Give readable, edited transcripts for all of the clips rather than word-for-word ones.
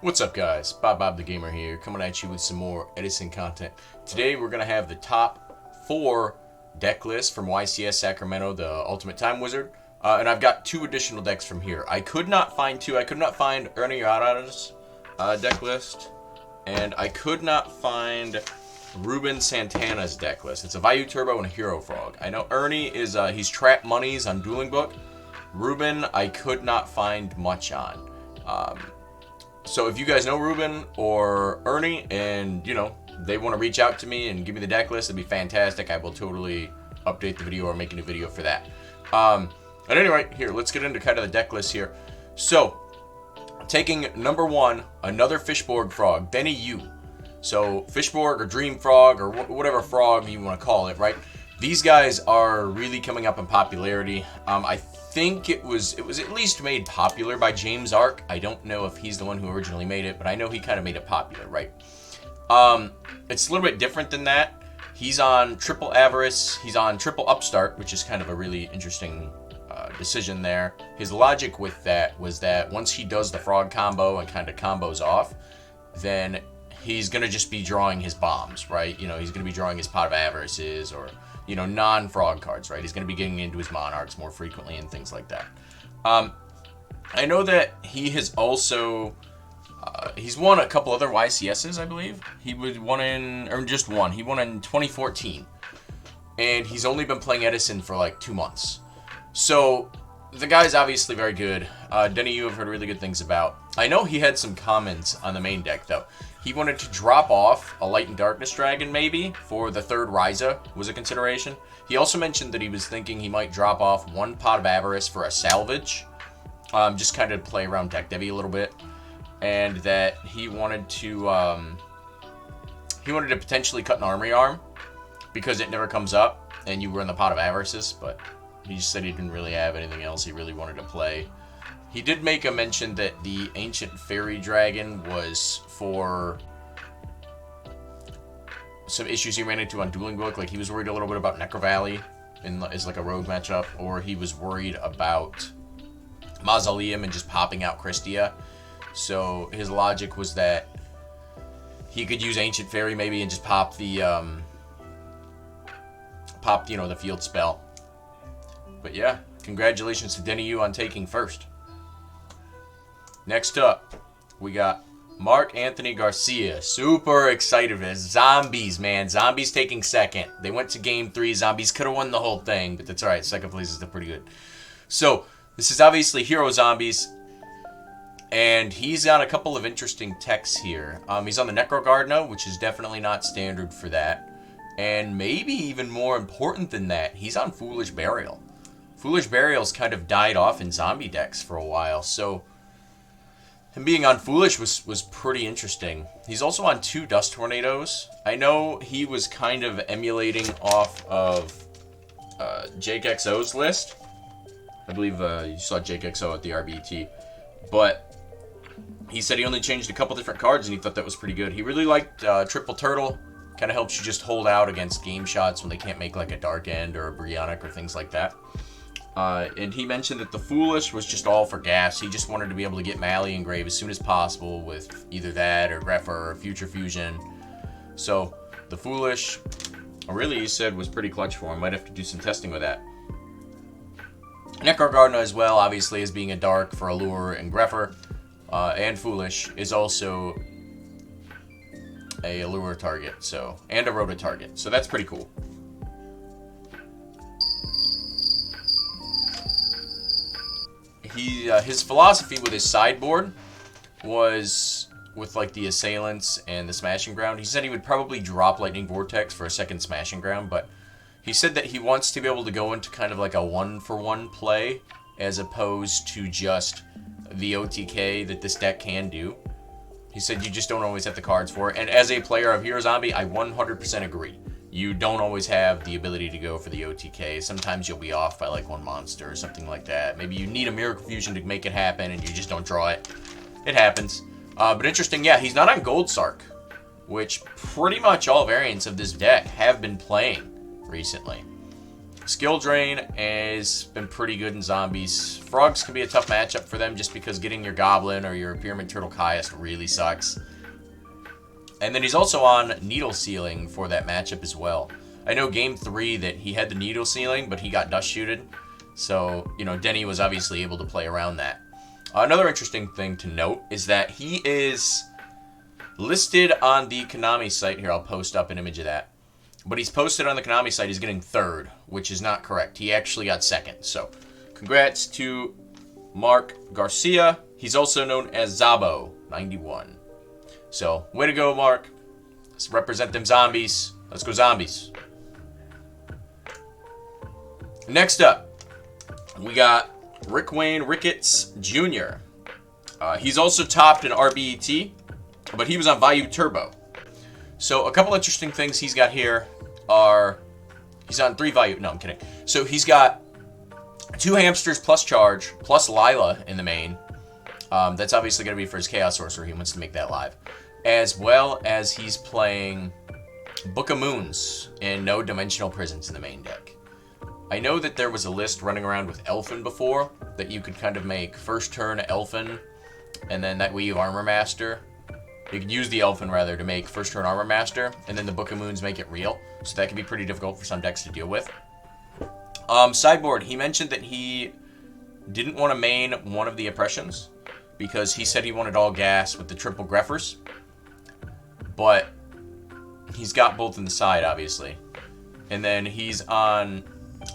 What's up, guys? Bob the Gamer here, coming at you with some more Edison content. Today we're going to have the top 4 deck lists from YCS Sacramento, the Ultimate Time Wizard. And I've got 2 additional decks from here. I could not find 2. I could not find Ernie Aranda's deck list. And I could not find Ruben Santana's deck list. It's a Vayu Turbo and a Hero Frog. I know Ernie is, he's Trap Monies on Dueling Book. Ruben, I could not find much on. So if you guys know Ruben or Ernie and, they want to reach out to me and give me the deck list, it'd be fantastic. I will totally update the video or make a new video for that. At any rate, here, let's get into kind of the deck list here. So, taking number 1, another Fishborg Frog, Denny U. So, Fishborg or Dream Frog or whatever frog you want to call it, right? These guys are really coming up in popularity. I think it was at least made popular by James Ark. I don't know if he's the one who originally made it, but I know he kind of made it popular, right? It's a little bit different than that. He's on triple Avarice. He's on triple Upstart, which is kind of a really interesting decision there. His logic with that was that once he does the frog combo and kind of combos off, then he's going to just be drawing his bombs, right? He's going to be drawing his Pot of Avarices or non-frog cards, right? He's going to be getting into his monarchs more frequently and things like that. I know that he has also, he's won a couple other YCSs, I believe. He won in 2014. And he's only been playing Edison for like 2 months. So, the guy's obviously very good. Denny, you have heard really good things about. I know he had some comments on the main deck, though. He wanted to drop off a Light and Darkness Dragon, maybe, for the 3rd Ryza was a consideration. He also mentioned that he was thinking he might drop off 1 Pot of Avarice for a salvage, just kind of play around deck Debbie a little bit, and that he wanted to potentially cut an Armory Arm because it never comes up, and you were in the Pot of Avarices, but he just said he didn't really have anything else he really wanted to play. He did make a mention that the Ancient Fairy Dragon was for some issues he ran into on Dueling Book. Like, he was worried a little bit about Necro Valley as like a rogue matchup, or he was worried about Mausoleum and just popping out Christia. So his logic was that he could use Ancient Fairy maybe and just pop the the field spell. But yeah, congratulations to Denny U on taking first. Next up, we got Mark Anthony Garcia. Super excited for this. Zombies, man. Zombies taking second. They went to game 3. Zombies could have won the whole thing, but that's alright. Second place is still pretty good. So, this is obviously Hero Zombies. And he's on a couple of interesting techs here. He's on the Necro Gardener, which is definitely not standard for that. And maybe even more important than that, he's on Foolish Burial. Foolish Burial's kind of died off in zombie decks for a while, so him being on Foolish was pretty interesting. He's also on 2 Dust Tornadoes. I know he was kind of emulating off of Jake XO's list. I believe you saw Jake XO at the RBT. But he said he only changed a couple different cards and he thought that was pretty good. He really liked Triple Turtle. Kind of helps you just hold out against game shots when they can't make like a Dark End or a Brionic or things like that. And he mentioned that the Foolish was just all for gas. He just wanted to be able to get Mally and Grave as soon as possible with either that or Greffer or Future Fusion. So, the Foolish, really he said was pretty clutch for him. Might have to do some testing with that. Necro Gardener as well, obviously, as being a Dark for Allure and Greffer. And Foolish is also a Allure target, and a Rota target. So that's pretty cool. His philosophy with his sideboard was with like the Assailants and the Smashing Ground. He said he would probably drop Lightning Vortex for a second Smashing Ground, but he said that he wants to be able to go into kind of like a 1-for-1 play as opposed to just the OTK that this deck can do. He said you just don't always have the cards for it. And as a player of Hero Zombie, I 100% agree. You don't always have the ability to go for the OTK. Sometimes you'll be off by like 1 monster or something like that. Maybe you need a Miracle Fusion to make it happen and you just don't draw it. It happens. But interesting, yeah, he's not on Gold Sark, which pretty much all variants of this deck have been playing recently. Skill Drain has been pretty good in zombies. Frogs can be a tough matchup for them just because getting your Goblin or your Pyramid Turtle Chiast really sucks. And then he's also on Needle Sealing for that matchup as well. I know game 3 that he had the Needle Sealing, but he got Dust Shooted. So, you know, Denny was obviously able to play around that. Another interesting thing to note is that he is listed on the Konami site. Here, I'll post up an image of that. But he's posted on the Konami site, he's getting 3rd, which is not correct. He actually got 2nd. So, congrats to Mark Garcia. He's also known as Zabo91. So, way to go, Mark. Let's represent them zombies. Let's go zombies. Next up, we got Ricketts Jr. He's also topped in RBET, but he was on Vayu Turbo. So a couple interesting things he's got here are, he's on 3 Vayu, no I'm kidding. So he's got 2 Hamsters plus Charge, plus Lila in the main. That's obviously going to be for his Chaos Sorcerer, he wants to make that live. As well as he's playing Book of Moons and no Dimensional Prisons in the main deck. I know that there was a list running around with Elfin before, that you could kind of make first turn Elfin, and then that way you Armor Master. You could use the Elfin, rather, to make first turn Armor Master, and then the Book of Moons make it real. So that can be pretty difficult for some decks to deal with. Sideboard, he mentioned that he didn't want to main one of the Oppressions, because he said he wanted all gas with the triple Greffers. But he's got both in the side, obviously. And then he's on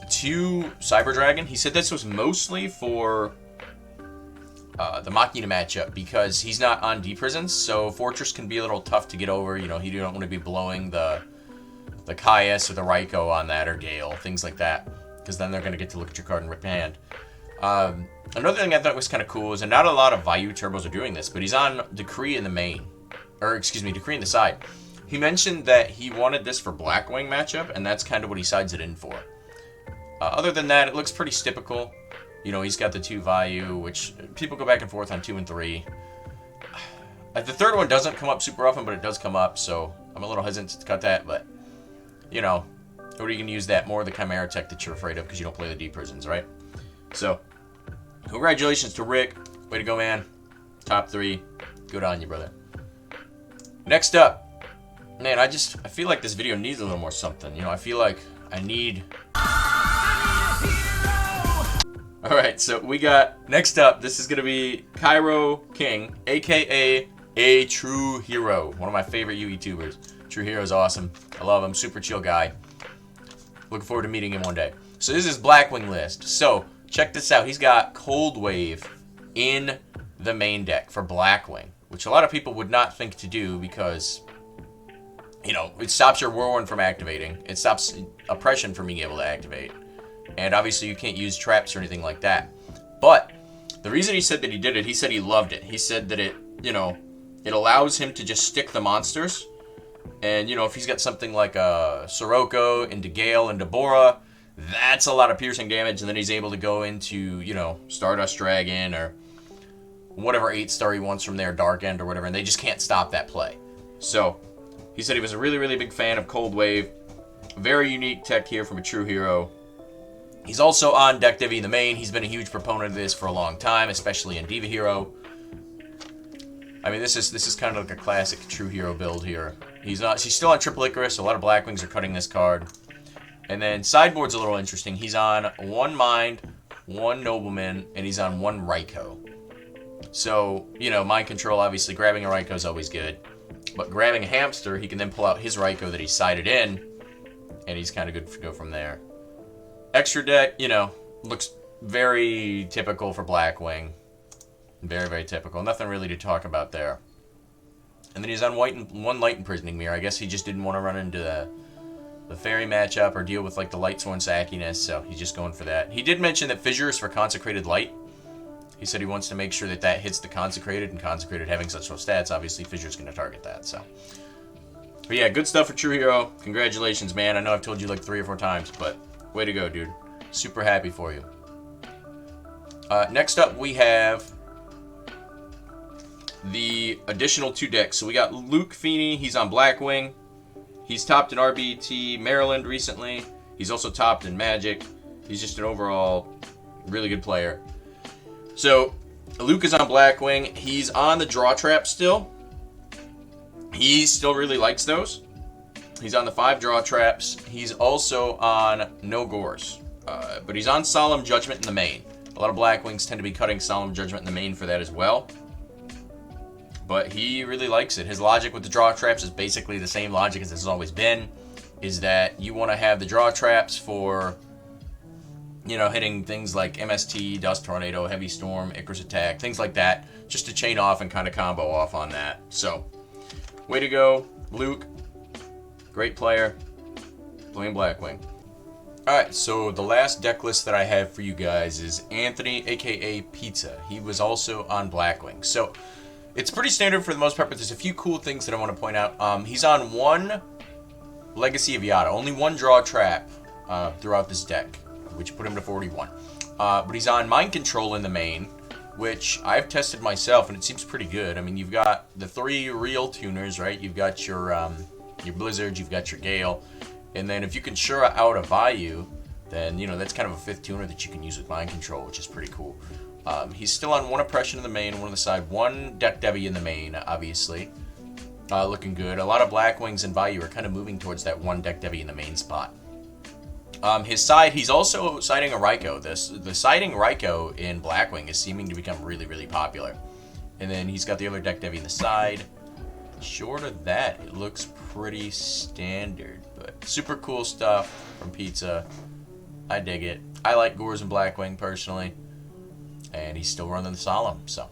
2 Cyber Dragon. He said this was mostly for the Machina matchup because he's not on D-Prisons, so Fortress can be a little tough to get over. You know, you don't want to be blowing the Chiast or the Raikou on that, or Gale, things like that, because then they're going to get to look at your card and rip your hand. Another thing I thought was kind of cool is, and not a lot of Vayu Turbos are doing this, but he's on Decree in the main, or excuse me, Decree in the side. He mentioned that he wanted this for Blackwing matchup, and that's kind of what he sides it in for. Other than that, it looks pretty typical. You know, he's got the 2 Vayu, which people go back and forth on 2 and 3. The 3rd one doesn't come up super often, but it does come up, so I'm a little hesitant to cut that, but, you know, or you can use that more, the Chimera tech that you're afraid of because you don't play the D-Prisons, right? So, congratulations to Rick. Way to go, man. Top 3. Good on you, brother. Next up, man, I feel like this video needs a little more something. You know, I feel like I need... Alright, so we got, next up, this is going to be Cairo King, a.k.a. ATrueHero, one of my favorite YouTubers. ATrueHero is awesome. I love him. Super chill guy. Looking forward to meeting him one day. So this is his Blackwing list. So, check this out. He's got Cold Wave in the main deck for Blackwing, which a lot of people would not think to do because, you know, it stops your Whirlwind from activating. It stops Oppression from being able to activate. And obviously you can't use traps or anything like that. But the reason he said that he did it, he said he loved it. He said that it, you know, it allows him to just stick the monsters. And, you know, if he's got something like a Sirocco into Gale and Deborah, that's a lot of piercing damage. And then he's able to go into, you know, Stardust Dragon or whatever 8-star he wants from there, Dark End or whatever. And they just can't stop that play. So, he said he was a really, really big fan of Cold Wave. Very unique tech here from ATrueHero. He's also on Deck Divi in the main. He's been a huge proponent of this for a long time, especially in Diva Hero. I mean, this is kind of like a classic ATrueHero build here. He's still on Triple Icarus. A lot of Blackwings are cutting this card. And then sideboard's a little interesting. He's on 1 Mind, 1 Nobleman, and he's on 1 Raikou. So, you know, Mind Control, obviously, grabbing a Raikou is always good. But grabbing a Hamster, he can then pull out his Raikou that he's sided in, and he's kind of good to go from there. Extra deck, you know, looks very typical for Blackwing. Very, very typical. Nothing really to talk about there. And then he's on 1 Light Imprisoning Mirror. I guess he just didn't want to run into the Fairy matchup or deal with, like, the Light Sworn sackiness, so he's just going for that. He did mention that Fissure is for Consecrated Light. He said he wants to make sure that that hits the Consecrated, and Consecrated having such low stats, obviously Fissure's going to target that, so. But yeah, good stuff for ATrueHero. Congratulations, man. I know I've told you like 3 or 4 times, but way to go, dude. Super happy for you. Next up, we have the additional 2 decks. So we got Luke Feeney. He's on Blackwing. He's topped in RBT Maryland recently. He's also topped in Magic. He's just an overall really good player. So, Luke is on Blackwing. He's on the draw trap still. He still really likes those. He's on the 5 draw traps. He's also on no gores. But he's on Solemn Judgment in the main. A lot of Blackwings tend to be cutting Solemn Judgment in the main for that as well. But he really likes it. His logic with the draw traps is basically the same logic as it's always been. Is that you want to have the draw traps for, you know, hitting things like MST, Dust Tornado, Heavy Storm, Icarus Attack, things like that. Just to chain off and kind of combo off on that. So, way to go, Luke. Great player. Playing Blackwing. Alright, so the last deck list that I have for you guys is Anthony, aka Pizza. He was also on Blackwing. So, it's pretty standard for the most part, but there's a few cool things that I want to point out. He's on 1 Legacy of Yada. Only 1 draw trap throughout this deck, which put him to 41. But he's on Mind Control in the main, which I've tested myself, and it seems pretty good. I mean, you've got the 3 real tuners, right? You've got your Blizzard, you've got your Gale, and then if you can Shura out a Vayu, then, you know, that's kind of a 5th tuner that you can use with Mind Control, which is pretty cool. He's still on 1 Oppression in the main, 1 on the side, 1 Deck Debbie in the main, obviously. Looking good. A lot of Blackwings and Vayu are kind of moving towards that 1 Deck Debbie in the main spot. His side, he's also siding a Raikou. The siding Raikou in Blackwing is seeming to become really, really popular. And then he's got the other Deck Debbie in the side. Short of that, it looks pretty standard. But super cool stuff from Pizza. I dig it. I like Gores and Blackwing personally. And he's still running the Solemn, so.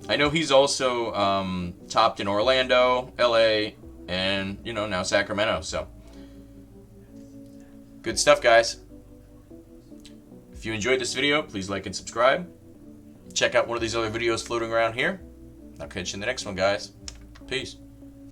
I know he's also topped in Orlando, LA, and, you know, now Sacramento, so. Good stuff, guys. If you enjoyed this video, please like and subscribe. Check out one of these other videos floating around here. I'll catch you in the next one, guys. Peace.